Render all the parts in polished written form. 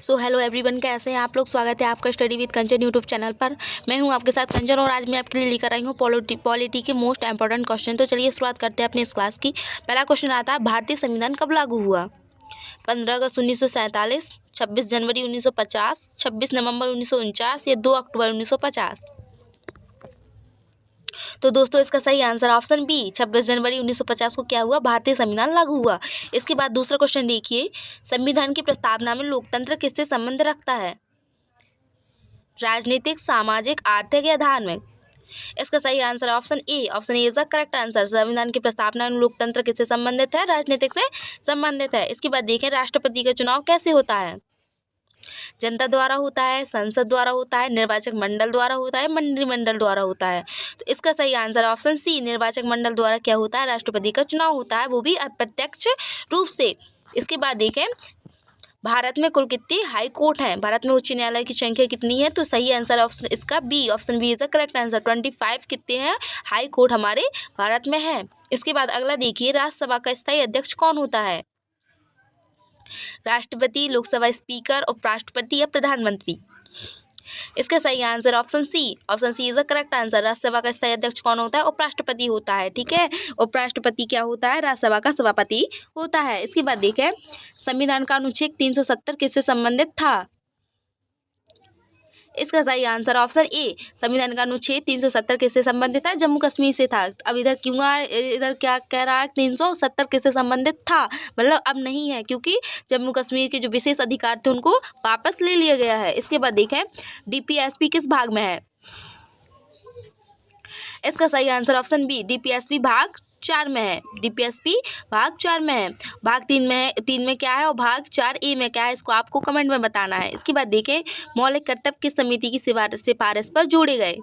So hello everyone, कैसे हैं आप लोग। स्वागत है आपका study with Kanchan YouTube channel पर। मैं हूं आपके साथ कंचन और आज मैं आपके लिए लेकर आई हूं पॉलिटी के मोस्ट इंपॉर्टेंट क्वेश्चन। तो चलिए शुरुआत करते हैं अपनी इस क्लास की। पहला क्वेश्चन आता है, भारतीय संविधान कब लागू हुआ। 15 अगस्त 1947, 26 जनवरी 1950, 26 नवंबर 1949 या 2 अक्टूबर 1950। तो दोस्तों इसका सही आंसर ऑप्शन बी 26 जनवरी 1950 को क्या हुआ, भारतीय संविधान लागू हुआ। इसके बाद दूसरा क्वेश्चन देखिए, संविधान की प्रस्तावना में लोकतंत्र किससे संबंध रखता है। राजनीतिक, सामाजिक, आर्थिक या धार्मिक। इसका सही answer option A is the correct answer. संविधान की प्रस्तावना में लोकतंत्र किससे संबंधित है, राजनीतिक से संबंधित है। इसके बाद देखें, राष्ट्रपति का चुनाव कैसे होता है। जनता द्वारा होता है, संसद द्वारा होता है, निर्वाचक मंडल द्वारा होता है, मंत्रिमंडल द्वारा होता है। तो इसका सही आंसर ऑप्शन सी निर्वाचक मंडल द्वारा क्या होता है, राष्ट्रपति का चुनाव होता है, वो भी अप्रत्यक्ष रूप से। इसके बाद देखें, भारत में कुल कितनी हाई कोर्ट हैं, भारत में उच्च न्यायालय की संख्या कितनी है। तो सही आंसर ऑप्शन इसका B option B is the correct answer. 25 कितने हैं हाई कोर्ट हमारे भारत में है। इसके बाद अगला देखिए, राज्यसभा का स्थायी अध्यक्ष कौन होता है। राष्ट्रपति, लोकसभा स्पीकर, उपराष्ट्रपति या प्रधानमंत्री। इसका सही answer option C is the correct answer. Rajya Sabha का स्थायी अध्यक्ष कौन होता है, उपराष्ट्रपति होता है। ठीक है, उपराष्ट्रपति क्या होता है, राज्यसभा का सभापति होता है। इसके बाद देखें, संविधान का अनुच्छेद 370 किससे संबंधित था। इसका सही आंसर ऑप्शन ए संविधान का अनुच्छेद 370 किससे संबंधित है, जम्मू कश्मीर से था। अब इधर क्यों इधर क्या कह रहा है, 370 किससे संबंधित था, मतलब अब नहीं है, क्योंकि जम्मू कश्मीर के जो विशेष अधिकार थे उनको वापस ले लिया गया है। इसके बाद देखें, डीपीएसपी किस भाग में है। इसका सही आंसर ऑप्शन बी डीपीएसपी भाग 4 में है। डीपीएसपी भाग 4 में है, भाग 3 में है, 3 में क्या है और भाग 4A में क्या है, इसको आपको कमेंट में बताना है। इसके बाद देखें, मौलिक कर्तव्य किस समिति की सिफारिश पर जोड़े गए।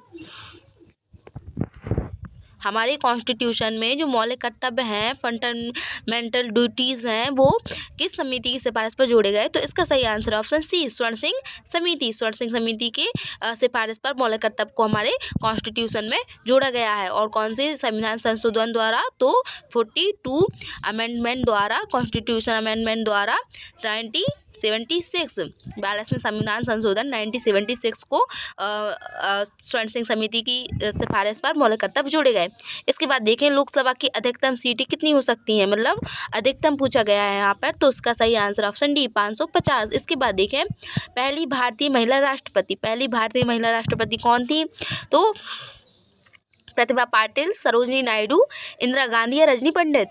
हमारे कॉन्स्टिट्यूशन में जो मौलिक कर्तव्य हैं, फंडामेंटल ड्यूटीज़ हैं, वो किस समिति की सिफारिश पर जोड़े गए। तो इसका सही आंसर ऑप्शन सी स्वर्ण सिंह समिति की सिफारिश पर मौलिक कर्तव्य को हमारे कॉन्स्टिट्यूशन में जोड़ा गया है। और कौन से संविधान संशोधन द्वारा, तो 42 अमेंडमेंट द्वारा, कॉन्स्टिट्यूशन अमेंडमेंट द्वारा 1976 42वें संविधान संशोधन 1976 को स्वर्ण सिंह समिति की सिफारिश पर मौलिक कर्तव्य जोड़े गए। इसके बाद देखें, लोकसभा की अधिकतम सीटें कितनी हो सकती हैं, मतलब अधिकतम पूछा गया है यहाँ पर। तो इसका सही आंसर ऑप्शन डी 550। इसके बाद देखें, पहली भारतीय महिला राष्ट्रपति कौन थी। तो प्रतिभा पाटिल, सरोजिनी नायडू, इंदिरा गांधी या रजनी पंडित।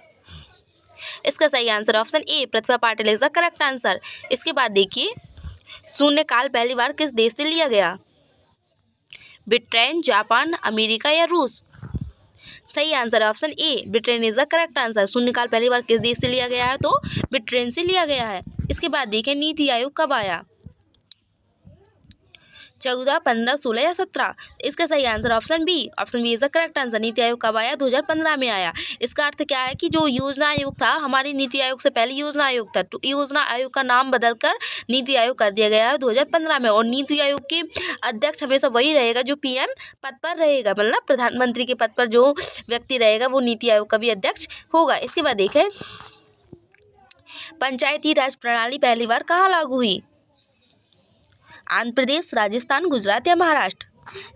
इसका सही answer option A Pratibha Patil is the correct answer. इसके बाद देखिए, शून्यकाल पहली बार किस देश से लिया गया। ब्रिटेन, जापान, अमेरिका या रूस। सही answer option A Britain is the correct answer. शून्यकाल पहली बार किस देश से लिया गया है, तो ब्रिटेन से लिया गया है। इसके बाद देखें, नीति आयोग कब आया। 14, 15, 16 या 17। इसका सही answer option B is the correct answer. NITI Aayog कब आया, 2015 में आया। इसका अर्थ क्या है कि जो योजना आयोग था, हमारी नीति आयोग से पहले योजना आयोग था, तो योजना आयोग का नाम बदलकर नीति आयोग कर दिया गया है 2015 में। और नीति आयोग के अध्यक्ष हमेशा वही रहेगा जो पीएम पद पर रहेगा, मतलब प्रधानमंत्री के पद पर जो व्यक्ति रहेगा वो नीति आयोग का भी अध्यक्ष होगा। इसके बाद देखें, पंचायती राज प्रणाली पहली बार कहाँ लागू हुई। आंध्र प्रदेश, राजस्थान, गुजरात या महाराष्ट्र।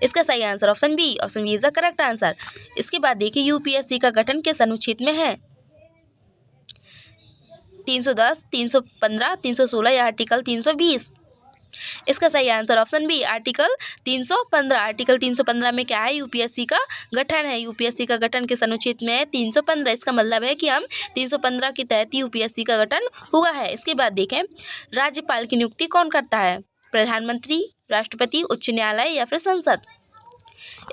इसका सही answer option B is the correct answer. इसके बाद देखिए, यूपीएससी का गठन किस अनुच्छेद में है। 310, 315, 316 या आर्टिकल 320। इसका सही answer option B article 315। Article 315 में क्या है, यूपीएससी का गठन है। यूपीएससी का गठन किस अनुच्छेद में है, 315। इसका मतलब है कि हम 315 के तहत यूपीएससी का गठन हुआ है। इसके बाद देखें, राज्यपाल की नियुक्ति कौन करता है। प्रधानमंत्री, राष्ट्रपति, उच्च न्यायालय या फिर संसद।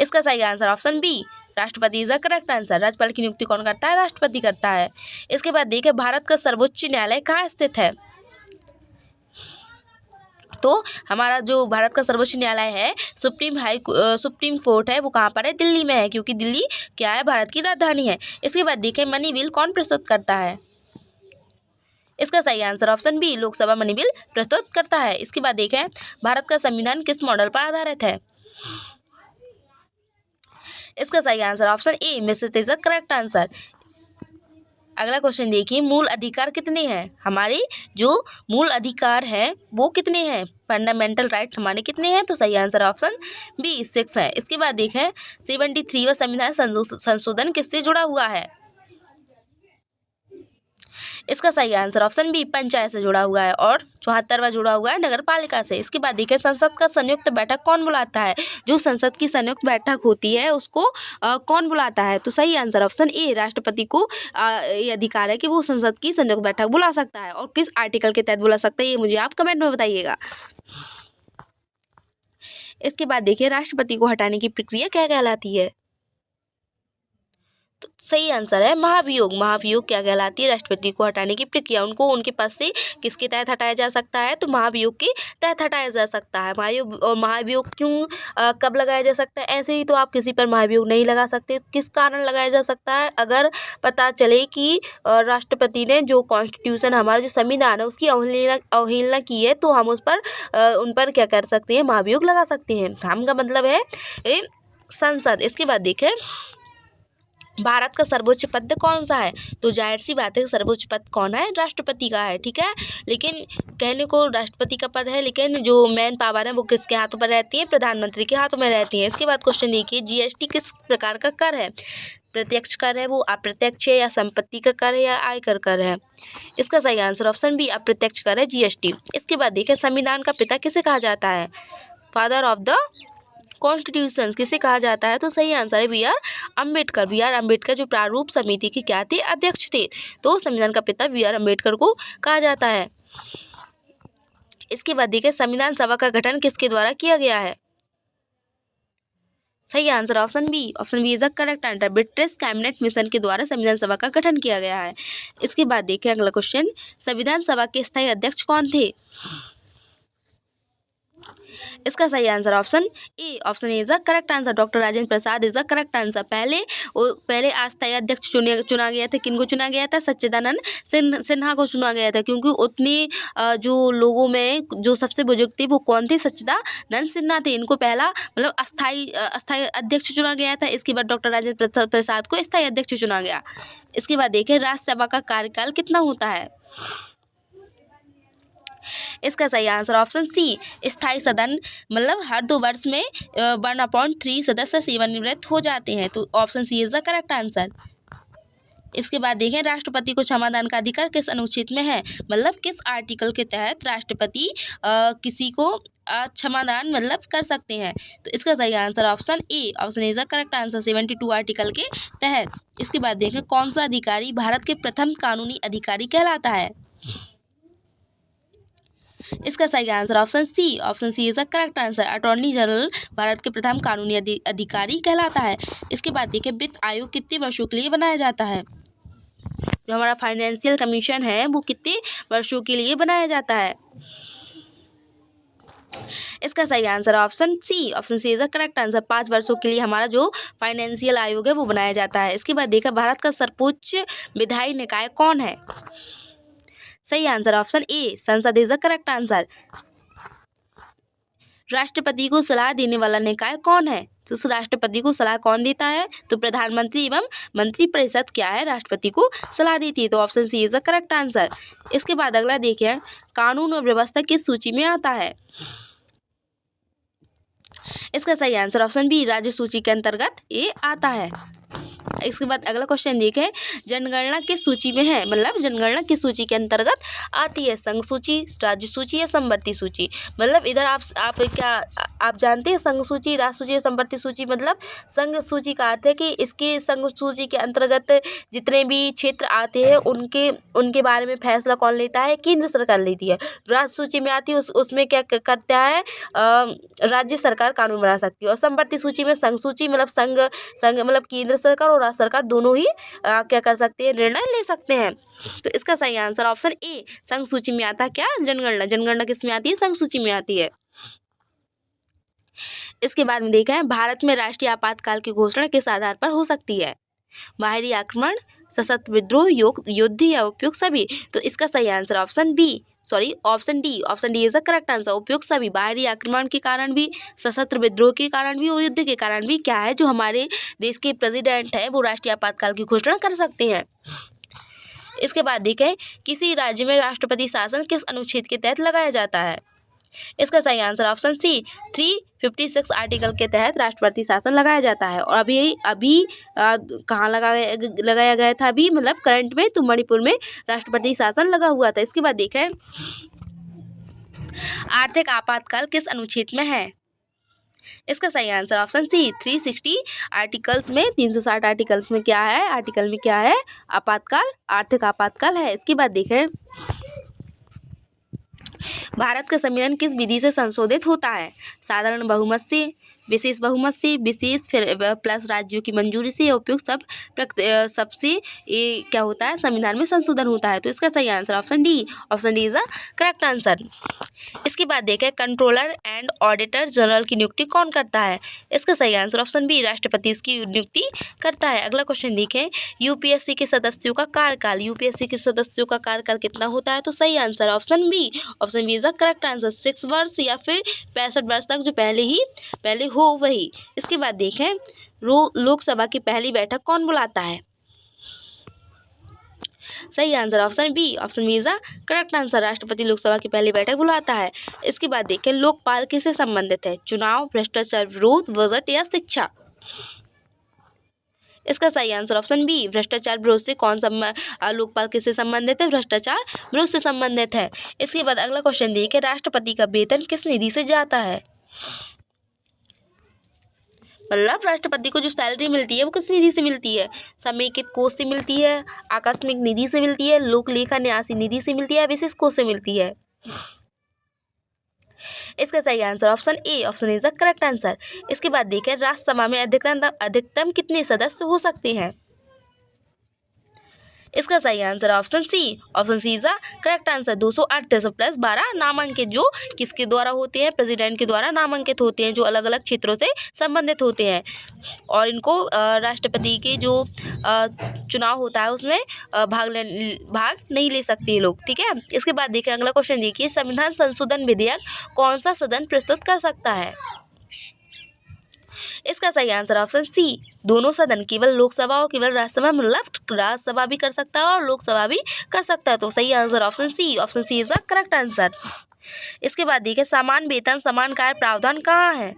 इसका सही आंसर ऑप्शन बी राष्ट्रपति इज द करेक्ट आंसर। राज्यपाल की नियुक्ति कौन करता है, राष्ट्रपति करता है। इसके बाद देखिए, भारत का सर्वोच्च न्यायालय कहाँ स्थित है। तो हमारा जो भारत का सर्वोच्च न्यायालय है, सुप्रीम कोर्ट है, वो कहाँ पर है, दिल्ली में है, क्योंकि दिल्ली क्या है, भारत की राजधानी है। इसके बाद देखें, मनी बिल कौन प्रस्तुत करता है। इसका सही answer option B Lok Sabha money bill प्रस्तुत करता है। इसके बाद देखें, भारत का संविधान किस मॉडल पर आधारित है। इसका सही आंसर ऑप्शन ए मिश्रित इज द करेक्ट आंसर। अगला क्वेश्चन देखिए, मूल अधिकार कितने हैं? हमारे जो मूल अधिकार हैं वो कितने हैं? फंडामेंटल राइट हमारे कितने हैं? तो सही आंसर ऑप्शन बी 6 है। इसके बाद देखें 73वां संविधान संशोधन किससे जुड़ा हुआ है? इसका सही आंसर ऑप्शन बी पंचायत से जुड़ा हुआ है, और 74वां जुड़ा हुआ है नगर पालिका से। इसके बाद देखिए संसद का संयुक्त बैठक कौन बुलाता है? जो संसद की संयुक्त बैठक होती है उसको कौन बुलाता है? तो सही आंसर ऑप्शन ए राष्ट्रपति को ये अधिकार है कि वो संसद की संयुक्त बैठक बुला सकता है, और किस आर्टिकल के तहत बुला सकता है ये मुझे आप कमेंट में बताइएगा। इसके बाद देखिए राष्ट्रपति को हटाने की प्रक्रिया क्या कहलाती है? तो सही आंसर है महाभियोग। महाभियोग क्या कहलाती है? राष्ट्रपति को हटाने की प्रक्रिया। उनको उनके पद से किसके तहत हटाया जा सकता है? तो महाभियोग के तहत हटाया जा सकता है। महाभियोग क्यों कब लगाया जा सकता है? ऐसे ही तो आप किसी पर महाभियोग नहीं लगा सकते। किस कारण लगाया जा सकता है? अगर पता चले कि राष्ट्रपति ने जो कॉन्स्टिट्यूशन हमारा जो संविधान है उसकी अवहेलना की है, तो हम उन पर क्या कर सकते हैं? महाभियोग लगा सकते हैं। हम का मतलब है संसद। इसके बाद देखें भारत का सर्वोच्च पद कौन सा है? तो जाहिर सी बात है सर्वोच्च पद कौन है? राष्ट्रपति का है, ठीक है। लेकिन कहने को राष्ट्रपति का पद है, लेकिन जो मेन पावर है वो किसके हाथों पर रहती है? प्रधानमंत्री के हाथों में रहती है। इसके बाद क्वेश्चन देखिए जीएसटी किस प्रकार का कर है? प्रत्यक्ष कर है, वो अप्रत्यक्ष है, या संपत्ति का कर है, या आयकर कर है? इसका सही आंसर ऑप्शन बी अप्रत्यक्ष कर है, जीएसटी। इसके बाद देखिए संविधान का पिता किसे कहा जाता है? फादर ऑफ द कॉन्स्टिट्यूशन किसे कहा जाता है? तो सही आंसर है B R Ambedkar. B R Ambedkar जो प्रारूप समिति के क्या थे? अध्यक्ष थे। तो संविधान का पिता बी आर अम्बेडकर को कहा जाता है। इसके बाद देखिए संविधान सभा का गठन किसके द्वारा किया गया है? सही answer option B is the correct answer. British cabinet mission के द्वारा संविधान सभा का गठन किया गया है। इसके बाद देखिए अगला क्वेश्चन, संविधान सभा के स्थायी अध्यक्ष कौन थे? इसका सही answer option A is the correct answer. Doctor Rajendra Prasad is the correct answer. पहले अस्थायी अध्यक्ष चुना गया था। किनको चुना गया था? सच्चिदानंद सिन्हा को चुना गया था, क्योंकि उतने जो लोगों में जो सबसे बुजुर्ग थे वो कौन थे? सच्चिदानंद सिन्हा थे। इनको पहला मतलब अस्थायी अध्यक्ष चुना गया था। इसके बाद डॉक्टर राजेंद्र प्रसाद को स्थायी अध्यक्ष चुना गया। इसके बाद देखें राज्यसभा का कार्यकाल कितना होता है? इसका सही आंसर ऑप्शन सी स्थायी सदन, मतलब हर 2 वर्ष में 1/3 सदस्य सेवानिवृत्त हो जाते हैं। तो option C is the correct answer. इसके बाद देखें राष्ट्रपति को क्षमादान का अधिकार किस अनुच्छेद में है? मतलब किस आर्टिकल के तहत राष्ट्रपति किसी को क्षमादान मतलब कर सकते हैं? तो इसका सही answer option A is the correct answer 72 article के तहत। इसके बाद देखें कौन सा अधिकारी भारत के प्रथम कानूनी अधिकारी कहलाता है? इसका सही answer option C is the correct answer. Attorney general Bharat के प्रथम कानूनी अधिकारी कहलाता है। इसके बाद देखिए वित्त आयोग कितने वर्षों के लिए बनाया जाता है? जो हमारा फाइनेंशियल कमीशन है वो कितने वर्षों के लिए बनाया जाता है? इसका सही answer option C is the correct answer. 5 वर्षों के लिए हमारा जो फाइनेंशियल आयोग है वो बनाया जाता है। इसके बाद देखा भारत का सर्वोच्च विधायी निकाय कौन है? सही आंसर ऑप्शन ए संसद इज द करेक्ट आंसर। राष्ट्रपति को सलाह देने वाला निकाय कौन है? तो उस राष्ट्रपति को सलाह कौन देता है? तो प्रधानमंत्री एवं मंत्रिपरिषद क्या है? राष्ट्रपति को सलाह देती है। तो option C is the correct answer. इसके बाद अगला देखिए कानून और व्यवस्था किस सूची में आता है? इसका सही आंसर ऑप्शन बी राज्य सूची के अंतर्गत ये आता है। इसके बाद अगला क्वेश्चन देखें जनगणना किस सूची में है? मतलब जनगणना किस सूची के अंतर्गत आती है? संघ सूची, राज्य सूची या समवर्ती सूची? मतलब इधर आप जानते हैं संघ सूची, राज्य सूची या समवर्ती सूची? मतलब संघ सूची का अर्थ है कि इसके संघ सूची के अंतर्गत जितने भी क्षेत्र आते हैं उनके बारे में फैसला कौन लेता है? केंद्र सरकार लेती है। राज्य सूची में आती है उसमें क्या करता है? राज्य सरकार कानून बना सकती है। और समवर्ती सूची में संघ सूची मतलब संघ मतलब केंद्र सरकार और राज्य सरकार दोनों ही क्या कर सकते हैं? निर्णय ले सकते हैं। तो इसका सही आंसर ऑप्शन ए संघ सूची में आता है क्या? जनगणना। जनगणना किस में आती है? संघ सूची में आती है। इसके बाद में देखा है भारत में राष्ट्रीय आपातकाल की घोषणा किस आधार पर हो सकती है? बाहरी आक्रमण, सशस्त्र विद्रोह, युद्ध या उपयुक्त सभी? तो इसका सही answer option D is the correct answer. उपयुक्त सभी, बाहरी आक्रमण के कारण भी, सशस्त्र विद्रोह के कारण भी और युद्ध के कारण भी क्या है? जो हमारे देश के प्रेसिडेंट हैं वो राष्ट्रीय आपातकाल की घोषणा कर सकते हैं। इसके बाद देखें किसी राज्य में राष्ट्रपति शासन किस अनुच्छेद के तहत लगाया जाता है। इसका सही आंसर ऑप्शन सी 356 आर्टिकल के तहत राष्ट्रपति शासन लगाया जाता है। और अभी कहाँ लगाया गया था, अभी मतलब करंट में, तो मणिपुर में राष्ट्रपति शासन लगा हुआ था। इसके बाद देखें आर्थिक आपातकाल किस अनुच्छेद में है। इसका सही आंसर ऑप्शन सी 360 आर्टिकल्स में, 360 आर्टिकल्स में क्या है, आर्टिकल में क्या है, आपातकाल, आर्थिक आपातकाल है। इसके बाद देखें भारत का संविधान किस विधि से संशोधित होता है। साधारण बहुमत से, विशेष बहुमत से, विशेष फिर प्लस राज्यों की मंजूरी से, उपयुक्त सबसे ये क्या होता है, संविधान में संशोधन होता है। तो इसका सही answer option D is a correct answer. इसके बाद देखें कंट्रोलर एंड ऑडिटर जनरल की नियुक्ति कौन करता है। इसका सही आंसर ऑप्शन बी राष्ट्रपति इसकी नियुक्ति करता है। अगला क्वेश्चन देखें यूपीएससी के सदस्यों का कार्यकाल, यूपीएससी के सदस्यों का कार्यकाल कितना होता है। तो सही answer option B is the correct answer 6 वर्ष या फिर 65 वर्ष तक, जो पहले हो वही। इसके बाद देखें लोकसभा की पहली बैठक कौन बुलाता है। सही answer option B is the correct answer, राष्ट्रपति लोकसभा की पहली बैठक बुलाता है। इसके बाद देखें लोकपाल किससे संबंधित है, चुनाव, भ्रष्टाचार विरोध, बजट या शिक्षा। इसका सही आंसर ऑप्शन बी भ्रष्टाचार विरोध से लोकपाल किससे संबंधित है, भ्रष्टाचार विरोध से संबंधित है। इसके बाद अगला क्वेश्चन देखिए राष्ट्रपति का वेतन किस निधि से जाता है। मतलब राष्ट्रपति को जो सैलरी मिलती है वो किस निधि से मिलती है, समेकित कोष से मिलती है, आकस्मिक निधि से मिलती है, लोक लेखा न्यासी निधि से मिलती है, विशेष कोष से मिलती है। इसका सही answer option A is the correct answer. इसके बाद देखें राज्यसभा में अधिकतम कितने सदस्य हो सकते हैं। इसका सही answer option C is the correct answer 238 plus 12 नामांकित, जो किसके द्वारा होते हैं, प्रेसिडेंट के द्वारा नामांकित होते हैं, जो अलग अलग क्षेत्रों से संबंधित होते हैं। और इनको राष्ट्रपति के जो चुनाव होता है उसमें भाग नहीं ले सकते लोग, ठीक है। इसके बाद देखिए अगला क्वेश्चन देखिए संविधान संशोधन विधेयक कौन सा सदन प्रस्तुत कर सकता है। इसका सही आंसर ऑप्शन सी दोनों सदन, केवल लोकसभा और केवल राज्यसभा, मतलब राज्यसभा भी कर सकता है और लोकसभा भी कर सकता है। तो सही answer option C is the correct answer. इसके बाद देखिए समान वेतन समान कार्य प्रावधान कहाँ है।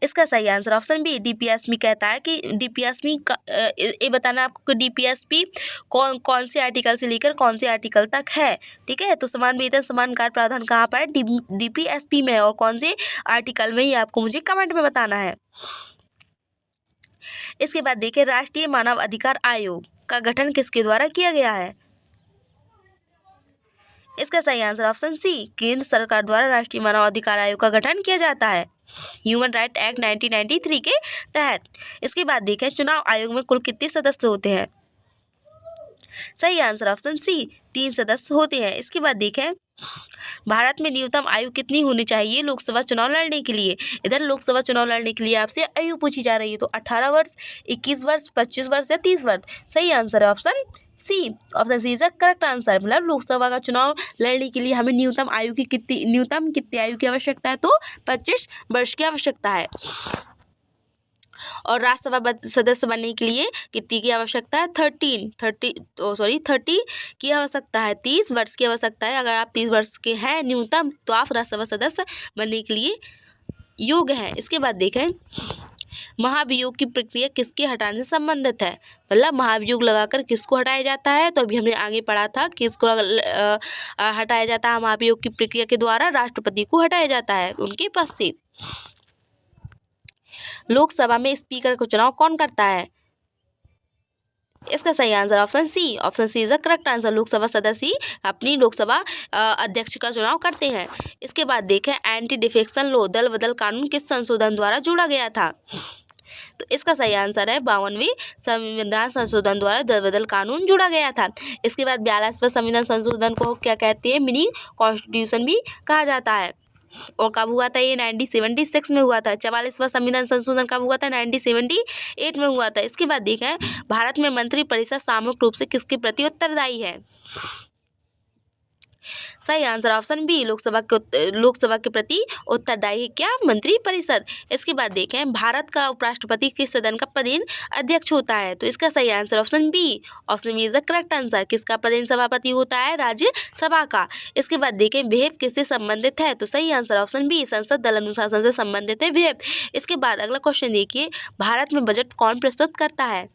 इसका सही आंसर ऑप्शन बी डीपीएसपी कहता है कि डीपीएसपी ये बताना आपको कि डीपीएसपी कौन से आर्टिकल से लेकर कौन से आर्टिकल तक है, ठीक है। तो समान वेतन समान कार्य प्रावधान कहाँ पर है, डीपीएसपी में, और कौन से आर्टिकल में, ये आपको मुझे कमेंट में बताना है। इसके बाद देखिए राष्ट्रीय मानव अधिकार आयोग का गठन किसके द्वारा किया गया है। इसका सही आंसर ऑप्शन सी केंद्र सरकार द्वारा राष्ट्रीय मानव अधिकार आयोग का गठन किया जाता है ह्यूमन राइट एक्ट 1993 के तहत। इसके बाद देखें चुनाव आयोग में कुल कितने सदस्य होते हैं। सही आंसर ऑप्शन सी 3 सदस्य होते हैं। इसके बाद देखें भारत में न्यूनतम आयु कितनी होनी चाहिए लोकसभा चुनाव लड़ने के लिए। इधर लोकसभा चुनाव लड़ने के लिए आपसे आयु पूछी जा रही है, तो 18 वर्ष, 21 वर्ष, 25 वर्ष या 30 वर्ष। सही आंसर है option C is the correct answer. मतलब लोकसभा का चुनाव लड़ने के लिए हमें न्यूनतम कितनी आयु की आवश्यकता है, तो 25 वर्ष की आवश्यकता है। और राज्यसभा सदस्य बनने के लिए कितनी की आवश्यकता है, 30 की आवश्यकता है, 30 वर्ष की आवश्यकता है। अगर आप 30 वर्ष के हैं न्यूनतम, तो आप राज्यसभा सदस्य बनने के लिए योग्य हैं। इसके बाद देखें महाभियोग की प्रक्रिया किसके हटाने से संबंधित है। मतलब महाभियोग लगाकर किसको हटाया जाता है, तो अभी हमने आगे पढ़ा था किसको हटाया जाता है। महाभियोग की प्रक्रिया के द्वारा राष्ट्रपति को हटाया जाता है उनके पद से। लोकसभा में स्पीकर का चुनाव कौन करता है। इसका सही answer option C is the correct answer. Lok Sabha सदस्य अपनी लोकसभा अध्यक्ष का चुनाव करते हैं। इसके बाद देखें एंटी डिफेक्शन लॉ दल बदल कानून किस संशोधन द्वारा जोड़ा गया था। तो इसका सही आंसर है 52वें संविधान संशोधन द्वारा दल बदल कानून जोड़ा गया था। इसके बाद 42वें संविधान संशोधन को क्या कहते हैं, मिनी कॉन्स्टिट्यूशन भी कहा जाता है। और कब हुआ था ये, 1976 में हुआ था। 44वां संविधान संशोधन कब हुआ था, 1978 में हुआ था। इसके बाद देखें भारत में मंत्रिपरिषद सामूहिक रूप से किसके प्रति उत्तरदायी है। सही आंसर ऑप्शन बी, लोकसभा के प्रति उत्तरदायी क्या, मंत्री परिषद। इसके बाद देखें भारत का उपराष्ट्रपति किस सदन का पदेन अध्यक्ष होता है, तो इसका सही answer option B, option B is the correct answer. किसका पदेन सभापति होता है, राज्यसभा का। इसके बाद देखें विहिप किससे संबंधित है, तो सही आंसर ऑप्शन बी, संसद दल अनुशासन से संबंधित है विहिप। इसके बाद अगला क्वेश्चन देखिए, भारत में बजट कौन प्रस्तुत करता है,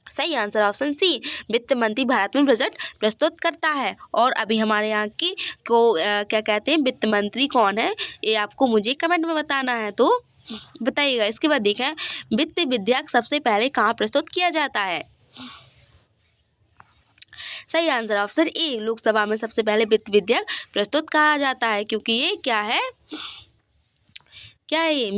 सही आंसर ऑप्शन सी, वित्त मंत्री भारत में बजट प्रस्तुत करता है। और अभी हमारे यहाँ की क्या कहते हैं, वित्त मंत्री कौन है, ये आपको मुझे कमेंट में बताना है, तो बताइएगा। इसके बाद देखें वित्त विधेयक सबसे पहले कहाँ प्रस्तुत किया जाता है, सही आंसर ऑप्शन ए, लोकसभा में सबसे पहले वित्त विधेयक प्रस्तुत कहा जाता है, क्योंकि ये क्या है ये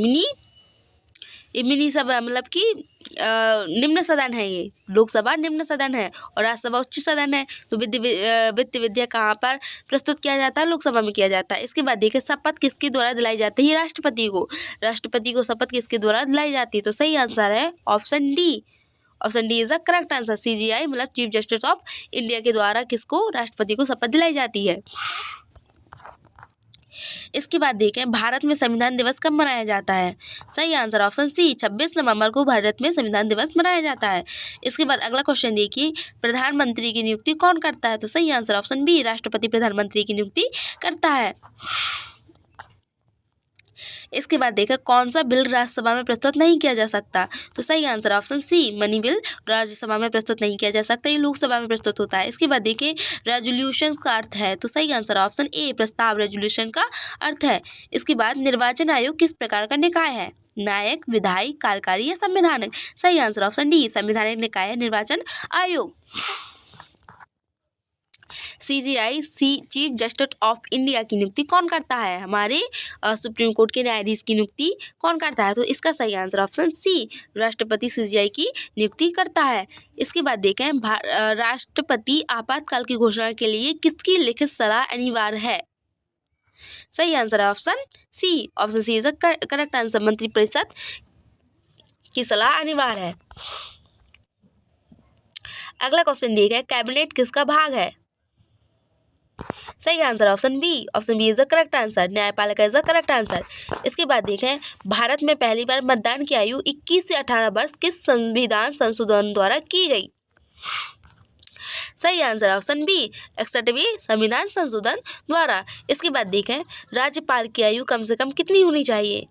मिनी सभा, मतलब कि निम्न सदन है, ये लोकसभा निम्न सदन है और राज्यसभा उच्च सदन है। तो वित्त विधेयक कहाँ पर प्रस्तुत किया जाता है, लोकसभा में किया जाता है। इसके बाद देखिए शपथ किसके द्वारा दिलाई जाती है, राष्ट्रपति को शपथ किसके द्वारा दिलाई जाती है, तो सही आंसर है option D, option D is the correct answer. CJI मतलब चीफ जस्टिस ऑफ इंडिया के द्वारा किसको, राष्ट्रपति को शपथ दिलाई जाती है। इसके बाद देखें भारत में संविधान दिवस कब मनाया जाता है, सही आंसर ऑप्शन सी, 26 नवंबर को भारत में संविधान दिवस मनाया जाता है। इसके बाद अगला क्वेश्चन देखिए, प्रधानमंत्री की नियुक्ति कौन करता है, तो सही आंसर ऑप्शन बी, राष्ट्रपति प्रधानमंत्री की नियुक्ति करता है। इसके बाद देखा कौन सा बिल राज्यसभा में प्रस्तुत नहीं किया जा सकता, तो सही answer option C, money bill Rajya Sabha में प्रस्तुत नहीं किया जा सकता, ये लोकसभा में प्रस्तुत होता है। इसके बाद देखिए रेजोल्यूशन का अर्थ है, तो सही आंसर ऑप्शन ए, प्रस्ताव रेजोल्यूशन का अर्थ है। इसके बाद निर्वाचन आयोग किस प्रकार का निकाय है, न्यायिक, विधायी, कार्यकारी या संवैधानिक, सही आंसर ऑप्शन डी, संवैधानिक निकाय है निर्वाचन आयोग। CJI chief justice of India की नियुक्ति कौन करता है, हमारे सुप्रीम कोर्ट के न्यायाधीश की नियुक्ति कौन करता है, तो इसका सही आंसर ऑप्शन सी, राष्ट्रपति CJI की नियुक्ति करता है। इसके बाद देखें राष्ट्रपति आपातकाल की घोषणा के लिए किसकी लिखित सलाह अनिवार्य है, सही आंसर है option C, option C is correct answer, मंत्रिपरिषद की सलाह अनिवार्य है। अगला क्वेश्चन देखें कैबिनेट किसका भाग है, सही answer option B, option B is the correct answer, न्यायपालिका इज द करेक्ट आंसर। इसके बाद देखें भारत में पहली बार मतदान की आयु 21 से 18 वर्ष किस संविधान संशोधन द्वारा की गई, सही आंसर ऑप्शन बी, 61वें संविधान संशोधन द्वारा। इसके बाद देखें राज्यपाल की आयु कम से कम कितनी होनी चाहिए,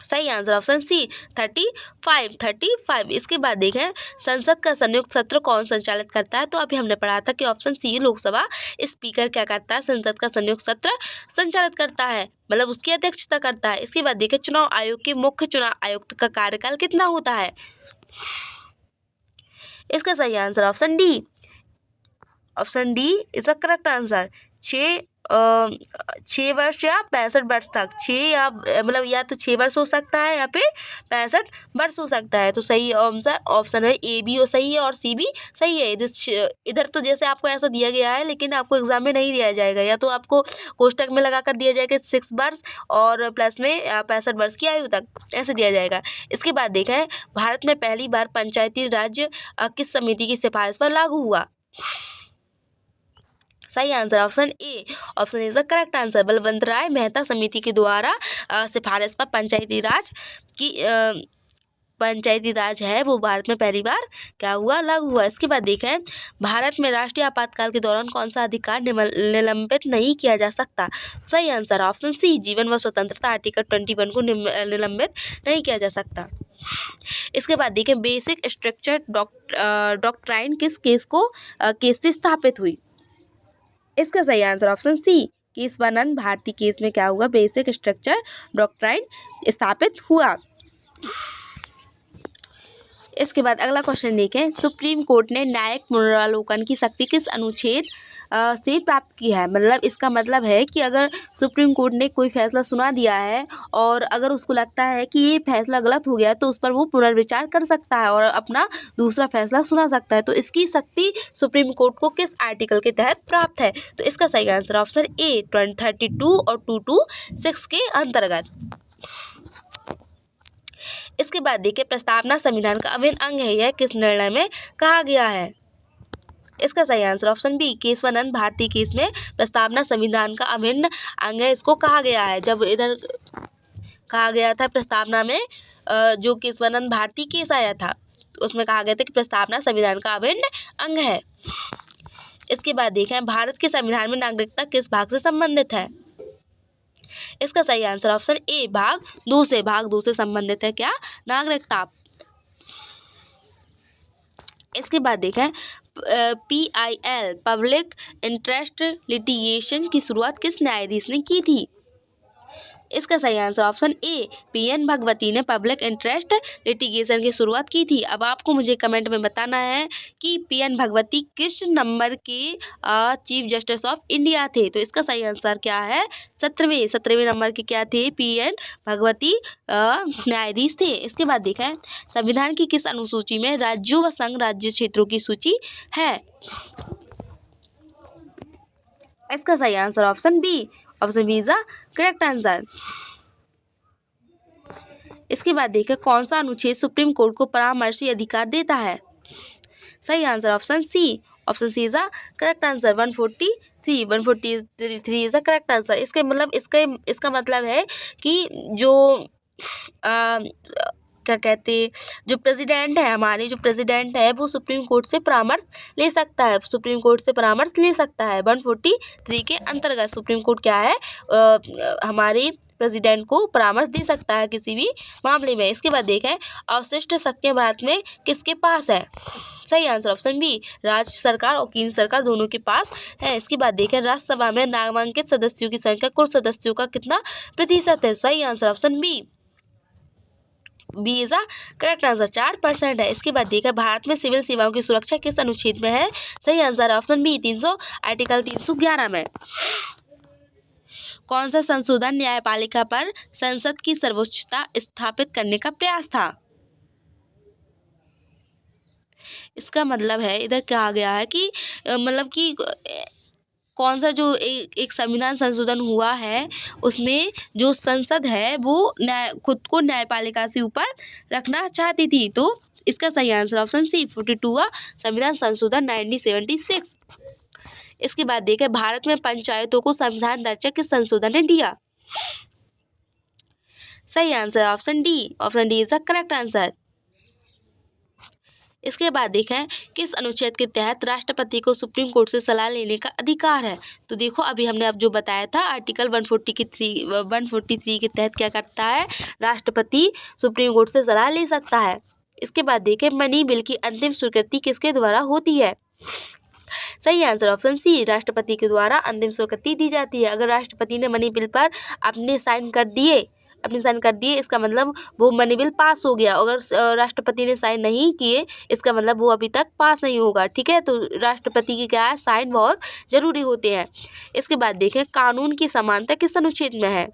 सही आंसर ऑप्शन सी, 35। इसके बाद देखें संसद का संयुक्त सत्र कौन संचालित करता है, तो अभी हमने पढ़ा था कि ऑप्शन सी, लोकसभा स्पीकर क्या करता है, संसद का संयुक्त सत्र संचालित करता है, मतलब उसकी अध्यक्षता करता है। इसके बाद देखें चुनाव आयोग के मुख्य चुनाव आयुक्त का कार्यकाल कितना होता है, इसका सही answer option D, option D is the correct answer, 6 वर्ष या 65 वर्ष तक, 6 या मतलब या तो 6 वर्ष हो सकता है या फिर 65 वर्ष हो सकता है। तो सही आंसर ऑप्शन है ए भी सही है और सी भी सही है। इधर तो जैसे आपको ऐसा दिया गया है लेकिन आपको एग्जाम में नहीं दिया जाएगा, या तो आपको कोष्टक में लगा कर दिया जाएगा 6 वर्ष और प्लस में 65 वर्ष की आयु तक, ऐसे दिया जाएगा। इसके बाद देखा है भारत में पहली बार पंचायती राज किस समिति की सिफारिश पर लागू हुआ, सही answer option A, option is the correct answer, Balwant Rai Mehta समिति के द्वारा सिफारिश पर पंचायती राज है वो भारत में पहली बार क्या हुआ, लागू हुआ। इसके बाद देखें भारत में राष्ट्रीय आपातकाल के दौरान कौन सा अधिकार निलंबित नहीं किया जा सकता, सही आंसर ऑप्शन सी, जीवन व स्वतंत्रता आर्टिकल 21 को निलंबित नहीं किया जा सकता। इसके बाद देखें बेसिक स्ट्रक्चर डॉक्ट्राइन किस केस से स्थापित हुई, इसका सही answer option C, Kesavananda Bharati case में क्या हुआ, बेसिक स्ट्रक्चर डॉक्ट्राइन स्थापित हुआ। इसके बाद अगला क्वेश्चन देखें सुप्रीम कोर्ट ने न्यायिक पुनरावलोकन की शक्ति किस अनुच्छेद से प्राप्त की है, मतलब इसका मतलब है कि अगर सुप्रीम कोर्ट ने कोई फैसला सुना दिया है और अगर उसको लगता है कि ये फैसला गलत हो गया तो उस पर वो पुनर्विचार कर सकता है और अपना दूसरा फैसला सुना सकता है। तो इसकी शक्ति सुप्रीम कोर्ट को किस आर्टिकल के तहत प्राप्त है, तो इसका सही आंसर ऑप्शन ए 32 और 226 के अंतर्गत। इसके बाद देखिए प्रस्तावना संविधान का अभिन्न अंग है, यह किस निर्णय में कहा गया है, इसका सही answer option B, Keshavananda Bharati case में प्रस्तावना संविधान का अभिन्न अंग है, इसको कहा गया है। जब इधर कहा गया था प्रस्तावना में, जो केशवानंद भारती केस आया था तो उसमें कहा गया था कि प्रस्तावना संविधान का अभिन्न अंग है। इसके बाद देखें, भारत के संविधान में नागरिकता किस भाग से संबंधित है? इसका सही आंसर ऑप्शन ए, भाग 2 से। भाग 2 से संबंधित है क्या? नागरिकता। इसके बाद देखें, PIL पब्लिक इंटरेस्ट लिटिगेशन की शुरुआत किस न्यायाधीश ने की थी? इसका सही आंसर ऑप्शन ए, PN भगवती ने पब्लिक इंटरेस्ट लिटिगेशन की शुरुआत की थी। अब आपको मुझे कमेंट में बताना है कि PN भगवती किस नंबर के चीफ जस्टिस ऑफ इंडिया थे। तो इसका सही आंसर क्या है? 17वें नंबर के क्या थे? PN भगवती न्यायाधीश थे। इसके बाद देखा है, संविधान की किस अनुसूची में राज्यों व संघ राज्य क्षेत्रों की सूची है? इसका सही answer option B is the correct answer. इसके बाद देखिए, कौन सा अनुच्छेद सुप्रीम कोर्ट को परामर्शी अधिकार देता है? सही answer option C is the correct answer. 143 is the correct answer. इसके मतलब इसका मतलब है कि जो क्या कहते, जो प्रेसिडेंट है, हमारे जो प्रेसिडेंट है वो सुप्रीम कोर्ट से परामर्श ले सकता है। 143 के अंतर्गत सुप्रीम कोर्ट क्या है, हमारे प्रेसिडेंट को परामर्श दे सकता है किसी भी मामले में। इसके बाद देखें, अवशिष्ट शक्तियां भारत में किसके पास है? सही आंसर ऑप्शन बी, राज्य सरकार और केंद्र सरकार दोनों के पास है। इसके बाद देखें, राज्यसभा में नामांकित सदस्यों की संख्या कुल सदस्यों का कितना प्रतिशत है? सही answer option B is the correct answer, 4% है। इसके बाद देखा, भारत में सिविल सेवाओं की सुरक्षा किस अनुच्छेद में है? सही आंसर ऑप्शन बी, आर्टिकल 311 में। कौन सा संशोधन न्यायपालिका पर संसद की सर्वोच्चता स्थापित करने का प्रयास था? इसका मतलब है, इधर कहा गया है कि मतलब कि कौन सा जो एक संविधान संशोधन हुआ है उसमें जो संसद है वो खुद को न्यायपालिका से ऊपर रखना चाहती थी। तो इसका सही आंसर ऑप्शन सी, 42वां संविधान संशोधन 1976। इसके बाद देखें, भारत में पंचायतों को संविधान दर्जा किस संशोधन ने दिया? सही answer option D is the correct answer. इसके बाद देखें, किस अनुच्छेद के तहत राष्ट्रपति को सुप्रीम कोर्ट से सलाह लेने का अधिकार है? तो देखो, अभी हमने अब जो बताया था, आर्टिकल 143 के तहत क्या करता है, राष्ट्रपति सुप्रीम कोर्ट से सलाह ले सकता है। इसके बाद देखें, मनी बिल की अंतिम स्वीकृति किसके द्वारा होती है? सही आंसर ऑप्शन सी, राष्ट्रपति के द्वारा अंतिम स्वीकृति दी जाती है। अगर राष्ट्रपति ने मनी बिल पर अपने साइन कर दिए, इसका मतलब वो मनी बिल पास हो गया। अगर राष्ट्रपति ने साइन नहीं किए, इसका मतलब वो अभी तक पास नहीं होगा। ठीक है, तो राष्ट्रपति की क्या है, साइन बहुत जरूरी होते हैं। इसके बाद देखें, कानून की समानता किस अनुच्छेद में है?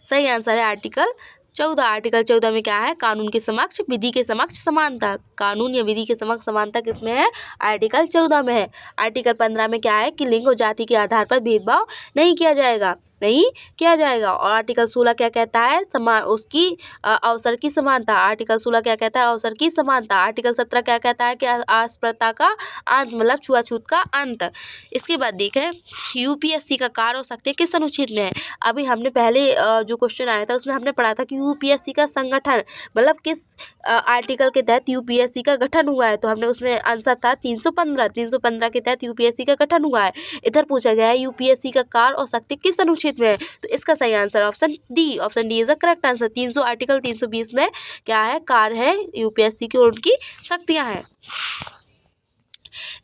सही आंसर है आर्टिकल 14। आर्टिकल 14 में क्या है, कानून के समक्ष विधि के समक्ष समानता। कानून या विधि के समक्ष समानता किसमें है? आर्टिकल 14 में है। आर्टिकल 15 में क्या है कि लिंग और जाति के आधार पर भेदभाव नहीं किया जाएगा। और आर्टिकल 16 क्या कहता है, उसकी अवसर की समानता। आर्टिकल 16 क्या कहता है, अवसर की समानता। आर्टिकल 17 क्या कहता है कि अस्पृश्यता का अंत, मतलब छुआछूत का अंत। इसके बाद देखें, यूपीएससी का कार्य हो सकते हैं किस अनुच्छेद में है? अभी हमने पहले जो क्वेश्चन आया था उसमें हमने पढ़ा था कि यूपीएससी का संगठन मतलब किस आर्टिकल के तहत यूपीएससी का गठन हुआ है। तो हमने उसमें आंसर था 315 के तहत यूपीएससी का गठन हुआ है। इधर पूछा गया है यूपीएससी का कार्य और शक्ति किस अनुच्छेद में है? तो इसका सही answer option D is the correct answer. Article 320 में क्या है, कार्य है यूपीएससी की और उनकी शक्तियां हैं।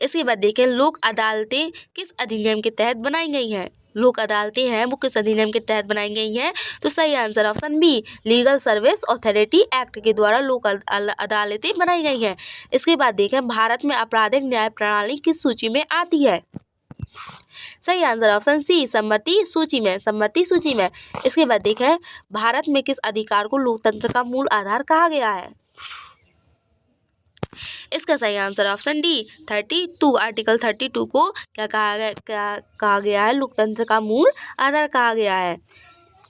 इसके बाद देखें, लोक अदालतें किस अधिनियम के तहत बनाई गई हैं? लोक अदालतें हैं वो किस अधिनियम के तहत बनाई गई हैं? तो सही answer option B, legal service authority act के द्वारा लोक अदालतें बनाई गई हैं। इसके बाद देखें, भारत में आपराधिक न्याय प्रणाली किस सूची में आती है? सही आंसर ऑप्शन सी, सम्मति सूची में। इसके बाद देखें, भारत में किस अधिकार को लोकतंत्र का मूल आधार कहा गया है? इसका सही आंसर ऑप्शन डी, 32। आर्टिकल 32 को क्या कहा गया है, लोकतंत्र का मूल आधार कहा गया है।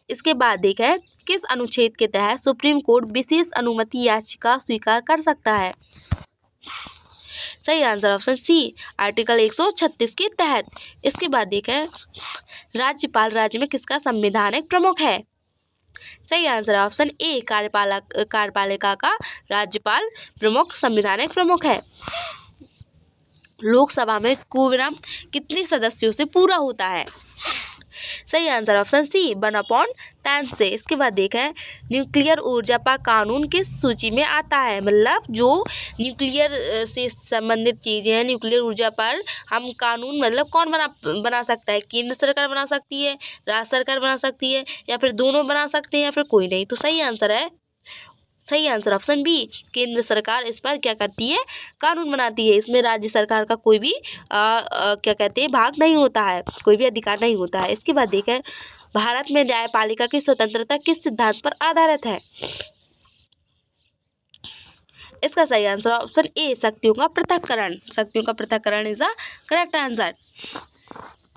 इसके बाद देखें, किस अनुच्छेद के तहत सुप्रीम कोर्ट विशेष अनुमति याचिका स्वीकार कर सकता है? सही आंसर ऑप्शन सी, आर्टिकल 136 के तहत। इसके बाद देखें, राज्यपाल राज्य में किसका संवैधानिक प्रमुख है? सही आंसर है ऑप्शन ए, कार्यपालिका का राज्यपाल प्रमुख संवैधानिक प्रमुख है। लोकसभा में क्वोरम कितने सदस्यों से पूरा होता है? सही आंसर ऑप्शन सी, 1/10 से। इसके बाद देखें, न्यूक्लियर ऊर्जा पर कानून किस सूची में आता है? मतलब जो न्यूक्लियर से संबंधित चीज़ें हैं, न्यूक्लियर ऊर्जा पर हम कानून मतलब कौन बना सकता है? केंद्र सरकार बना सकती है, राज्य सरकार बना सकती है, या फिर दोनों बना सकते हैं, या फिर कोई नहीं। तो सही आंसर ऑप्शन बी, केंद्र सरकार इस पर क्या करती है? कानून बनाती है। इसमें राज्य सरकार का कोई भी क्या कहते हैं, भाग नहीं होता है, कोई भी अधिकार नहीं होता है। इसके बाद देखें, भारत में न्यायपालिका की स्वतंत्रता किस सिद्धांत पर आधारित है? इसका सही आंसर ऑप्शन ए, शक्तियों का पृथक्करण इज द करेक्ट आंसर।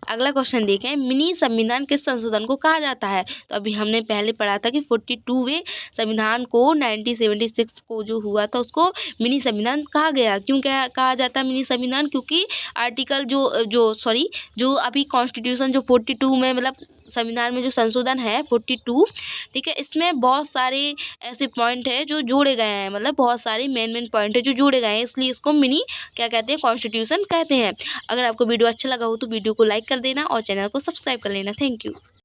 अगला क्वेश्चन देखें, मिनी संविधान किस संशोधन को कहा जाता है? तो अभी हमने पहले पढ़ा था कि 42वें संविधान को 1976 को जो हुआ था उसको मिनी संविधान कहा गया। क्यों कहा जाता है मिनी संविधान? क्योंकि आर्टिकल जो अभी कॉन्स्टिट्यूशन जो 42 में मतलब संविधान में जो संशोधन है 42, ठीक है, इसमें बहुत सारे ऐसे पॉइंट है जो जोड़े गए हैं, मतलब बहुत सारे मेन पॉइंट है जो जोड़े गए हैं, इसलिए इसको मिनी क्या कहते हैं, कॉन्स्टिट्यूशन कहते हैं। अगर आपको वीडियो अच्छा लगा हो तो वीडियो को लाइक कर देना और चैनल को सब्सक्राइब कर लेना। Thank you.